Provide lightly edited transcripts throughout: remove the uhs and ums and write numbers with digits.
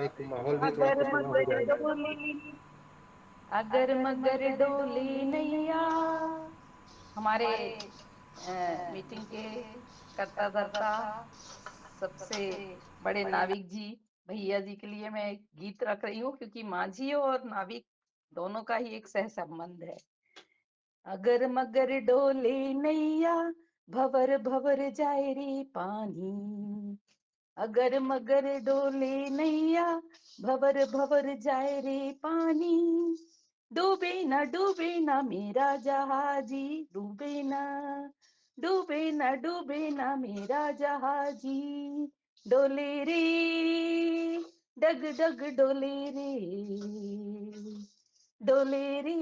एक माहौल भी थोड़ा अगर खुशनुमा हो मगर जाएगा। डोली, अगर मगर डोली नैया। हमारे मीटिंग के करता धरता सबसे बड़े नाविक जी भैया जी के लिए मैं एक गीत रख रही हूँ, क्योंकि माझी और नाविक दोनों का ही एक सह संबंध है। अगर मगर डोले नैया, भवर भवर जाए रे पानी। अगर मगर डोले नैया, भवर भवर जाए रे पानी। डूबे ना मेरा जहाजी, डूबे ना मेरा जहाजी। डोले रे, डग डग डोले रे, डोले रे,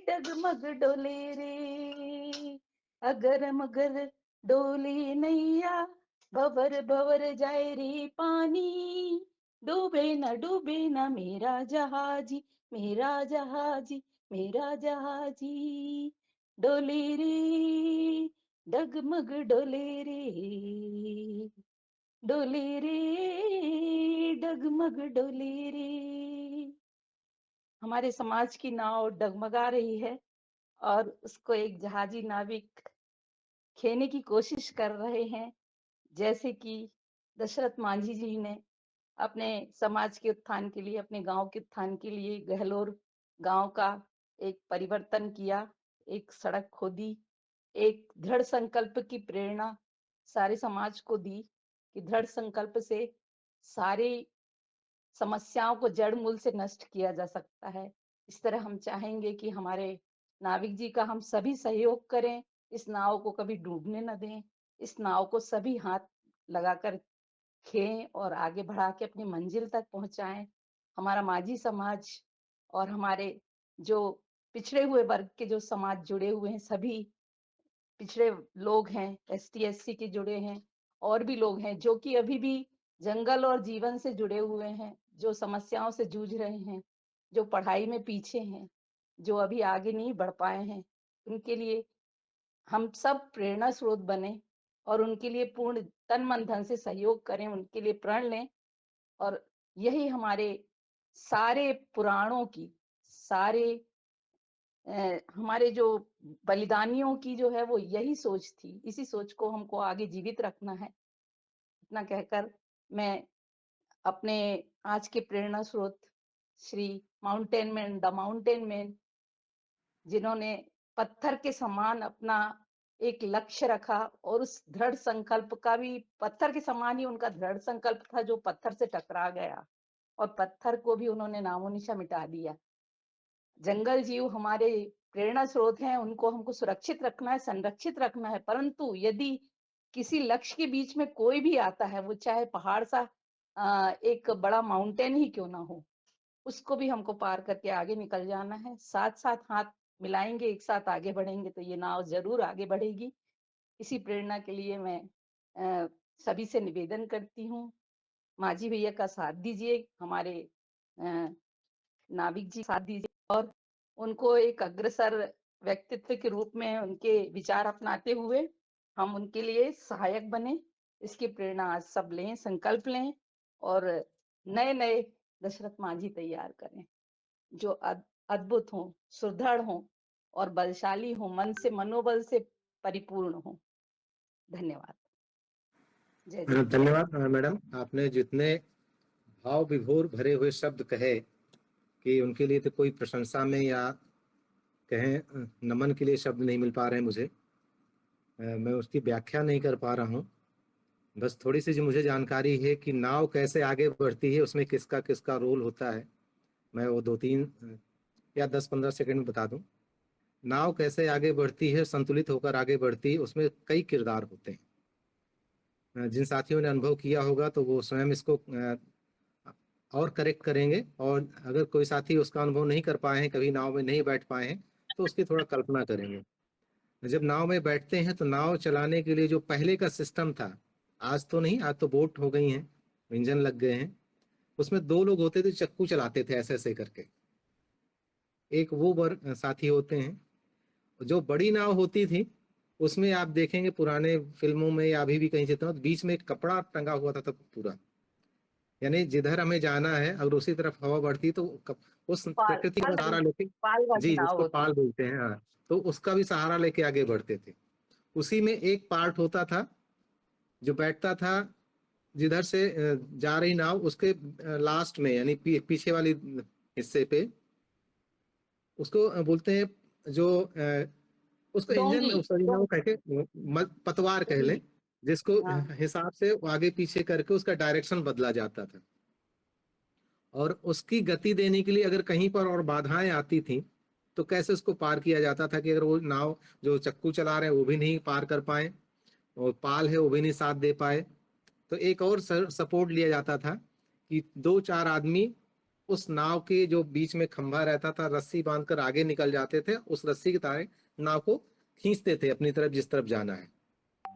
डगमग डोले रे। अगर मगर डोली नैया, भवर भवर जाए रे पानी। डूबे ना मेरा जहाजी, मेरा जहाजी, मेरा जहाजी। डोले रे, डगमग डोले रे, डोले रे, डगमग डोले रे। हमारे समाज की नाव डगमगा रही है और उसको एक जहाजी नाविक खेने की कोशिश कर रहे हैं। जैसे कि दशरथ मांझी जी ने अपने समाज के उत्थान के लिए, अपने गांव के उत्थान के लिए गहलोर गांव का एक परिवर्तन किया, एक सड़क खोदी, एक दृढ़ संकल्प की प्रेरणा सारे समाज को दी कि दृढ़ संकल्प से सारी समस्याओं को जड़ मूल से नष्ट किया जा सकता है। इस तरह हम चाहेंगे कि हमारे नाविक जी का हम सभी सहयोग करें, इस नाव को कभी डूबने न दें, इस नाव को सभी हाथ लगाकर खें और आगे बढ़ा के अपनी मंजिल तक पहुंचाएं। हमारा माझी समाज और हमारे जो पिछड़े हुए वर्ग के जो समाज जुड़े हुए हैं, सभी पिछड़े लोग हैं, एसटी एससी के जुड़े हैं, और भी लोग हैं जो कि अभी भी जंगल और जीवन से जुड़े हुए हैं, जो समस्याओं से जूझ रहे हैं, जो पढ़ाई में पीछे हैं, जो अभी आगे नहीं बढ़ पाए हैं। उनके लिए हम सब प्रेरणा स्रोत बने और उनके लिए पूर्ण तन मन धन से सहयोग करें, उनके लिए प्रण लें। और यही हमारे सारे पुराणों की, सारे हमारे जो बलिदानियों की जो है वो यही सोच थी। इसी सोच को हमको आगे जीवित रखना है। इतना कहकर मैं अपने आज के प्रेरणा स्रोत श्री द माउंटेन मैन, जिन्होंने पत्थर के समान अपना एक लक्ष्य रखा और उस दृढ़ संकल्प का भी पत्थर के समान ही उनका दृढ़ संकल्प था, जो पत्थर से टकरा गया और पत्थर को भी उन्होंने नामोनिशा मिटा दिया। जंगल जीव हमारे प्रेरणा स्रोत हैं, उनको हमको सुरक्षित रखना है, संरक्षित रखना है। परंतु यदि किसी लक्ष्य के बीच में कोई भी आता है, वो चाहे पहाड़ सा एक बड़ा माउंटेन ही क्यों ना हो, उसको भी हमको पार करके आगे निकल जाना है। साथ साथ हाथ मिलाएंगे, एक साथ आगे बढ़ेंगे तो ये नाव जरूर आगे बढ़ेगी। इसी प्रेरणा के लिए मैं सभी से निवेदन करती हूँ, माझी भैया का साथ दीजिए, हमारे नाविक जी साथ दीजिए और उनको एक अग्रसर व्यक्तित्व के रूप में उनके विचार अपनाते हुए हम उनके लिए सहायक बने। इसकी प्रेरणा आज सब लें, संकल्प लें और नए नए दशरथ मांझी तैयार करें, जो अद्भुत हों, सुदृढ़ हों और बलशाली हों, मन से मनोबल से परिपूर्ण हों। धन्यवाद। जय जय। धन्यवाद मैडम, आपने जितने भाव विभोर भरे हुए शब्द कहे कि उनके लिए तो कोई प्रशंसा में या कहें नमन के लिए शब्द नहीं मिल पा रहे हैं मुझे। मैं उसकी व्याख्या नहीं कर पा रहा हूँ। बस थोड़ी सी जो मुझे जानकारी है कि नाव कैसे आगे बढ़ती है, उसमें किसका किसका रोल होता है, मैं वो 2-3 या 10-15 सेकंड में बता दूं। नाव कैसे आगे बढ़ती है, संतुलित होकर आगे बढ़ती है, उसमें कई किरदार होते हैं। जिन साथियों ने अनुभव किया होगा तो वो स्वयं इसको और करेक्ट करेंगे, और अगर कोई साथी उसका अनुभव नहीं कर पाए हैं, कभी नाव में नहीं बैठ पाए हैं, तो उसकी थोड़ा कल्पना करेंगे। जब नाव में बैठते हैं तो नाव चलाने के लिए जो पहले का सिस्टम था, आज तो नहीं, आज तो बोट हो गई हैं, इंजन लग गए हैं। उसमें 2 लोग होते थे, चक्कू चलाते थे ऐसे ऐसे करके। एक वो साथी होते हैं। जो बड़ी नाव होती थी उसमें आप देखेंगे पुराने फिल्मों में या अभी भी कहीं से, तो बीच में एक कपड़ा टंगा हुआ था तब पूरा, यानी जिधर हमें जाना है अगर उसी तरफ हवा बढ़ती तो उस पाल प्रकृति का पाल सहारा लेके, पालवाही जी नाव जिसको होती पाल है। बोलते हैं, हाँ, तो उसका भी सहारा लेके आगे बढ़ते थे। उसी में एक पार्ट होता था जो बैठता था जिधर से जा रही नाव उसके लास्ट में, यानी पीछे वाली हिस्से पे, उसको बोलते हैं जो उसको इंजन, डोंगी सॉरी ना, वो डोंगी कह के पतवार कह लें, जिसको हाँ हिसाब से वो आगे पीछे करके उसका डायरेक्शन बदला जाता था। और उसकी गति देने के लिए अगर कहीं पर और बाधाएं आती थी तो कैसे उसको पार किया जाता था कि अगर वो नाव जो चक्कू चला रहे हैं वो भी नहीं पार कर पाए और पाल है वो भी नहीं साथ दे पाए, तो एक और सपोर्ट लिया जाता था कि दो चार आदमी उस नाव के जो बीच में खंभा रहता था रस्सी बांधकर आगे निकल जाते थे, उस रस्सी के तारे नाव को खींचते थे अपनी तरफ जिस तरफ जाना है।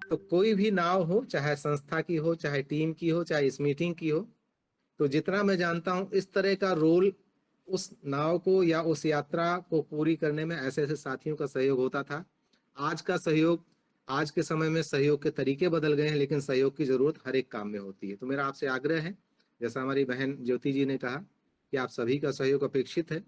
तो कोई भी नाव हो, चाहे संस्था की हो, चाहे टीम की हो, चाहे इस मीटिंग की हो, तो जितना मैं जानता हूं इस तरह का रोल उस नाव को या उस यात्रा को पूरी करने में ऐसे ऐसे साथियों का सहयोग होता था। आज का सहयोग, आज के समय में सहयोग के तरीके बदल गए हैं, लेकिन सहयोग की जरूरत हर एक काम में होती है। तो मेरा आपसे आग्रह है, जैसा हमारी बहन ज्योति जी ने कहा, कि आप सभी का सहयोग अपेक्षित है।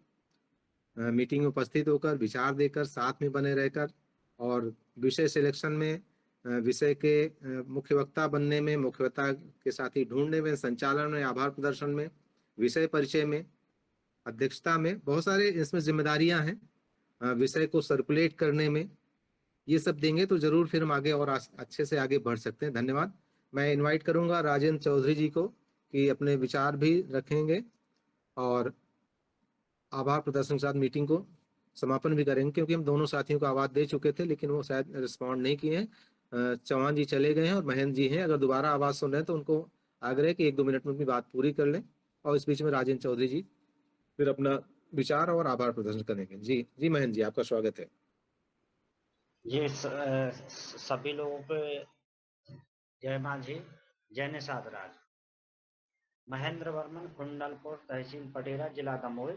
मीटिंग में उपस्थित होकर, विचार देकर, साथ में बने रहकर, और विषय सिलेक्शन में, विषय के मुख्य वक्ता बनने में, मुख्य वक्ता के साथी ढूंढने में, संचालन में, आभार प्रदर्शन में, विषय परिचय में, अध्यक्षता में, बहुत सारे इसमें जिम्मेदारियां हैं। विषय को सर्कुलेट करने में, ये सब देंगे तो जरूर फिर हम आगे और अच्छे से आगे बढ़ सकते हैं। धन्यवाद। मैं इनवाइट करूंगा राजेंद्र चौधरी जी को कि अपने विचार भी रखेंगे और आभार प्रदर्शन के साथ मीटिंग को समापन भी करेंगे, क्योंकि हम दोनों साथियों को आवाज दे चुके थे लेकिन वो शायद रिस्पॉन्ड नहीं किए हैं। चौहान जी चले गए हैं और महेंद्र जी हैं, अगर दोबारा आवाज सुन रहे हैं तो उनको आग्रह कि 1-2 मिनट में अपनी बात पूरी कर लें, और इस बीच में राजेंद्र चौधरी जी फिर अपना विचार और आभार प्रदर्शन करेंगे। जी जी महेंद्र जी, आपका स्वागत है। ये सभी लोगों को जय मांझी, जय निषाद राज। महेंद्र वर्मन, कुंडलपुर, तहसील पटेरा, जिला दमोह।